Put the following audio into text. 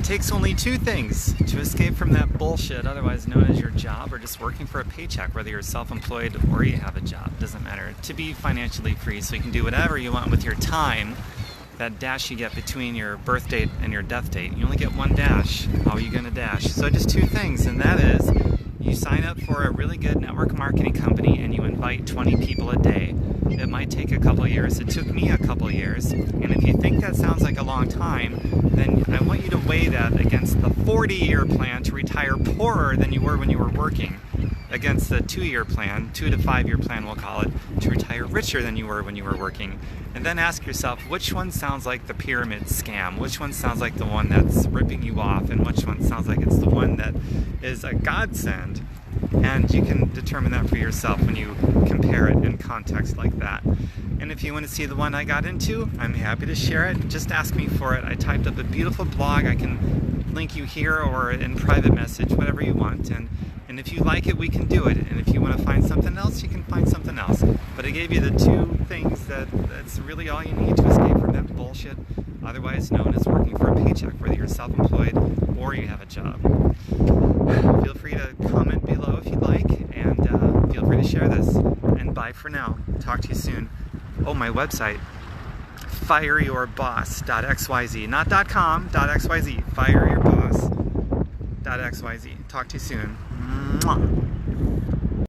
takes only two things to escape from that bullshit, otherwise known as your job, or just working for a paycheck, whether you're self-employed or you have a job, doesn't matter. To be financially free so you can do whatever you want with your time. That dash you get between your birth date and your death date. You only get one dash. How are you gonna dash? So just two things, and that is you sign up for a really good network marketing company and you invite 20 people a day. It might take a couple years. It took me a couple years. And if you think that sounds like a long time, then I want you to weigh that against the 40-year plan to retire poorer than you were when you were working, against the 2-year plan, 2 to 5 year plan we'll call it, to retire richer than you were when you were working. And then ask yourself, which one sounds like the pyramid scam? Which one sounds like the one that's ripping you off? And which one sounds like it's the one that is a godsend? And you can determine that for yourself when you compare it in context like that. And if you want to see the one I got into, I'm happy to share it. Just ask me for it. I typed up a beautiful blog. I can link you here or in private message, whatever you want. And if you like it, we can do it. And if you want to find something else, you can find something else. But I gave you the two things that's really all you need to escape from that bullshit, otherwise known as working for a paycheck, whether you're self-employed or you have a job. Feel free to comment below if you'd like, and feel free to share this. And bye for now. Talk to you soon. Oh, my website, fireyourboss.xyz, not .com, .xyz, fireyourboss.xyz. Talk to you soon. Mwah.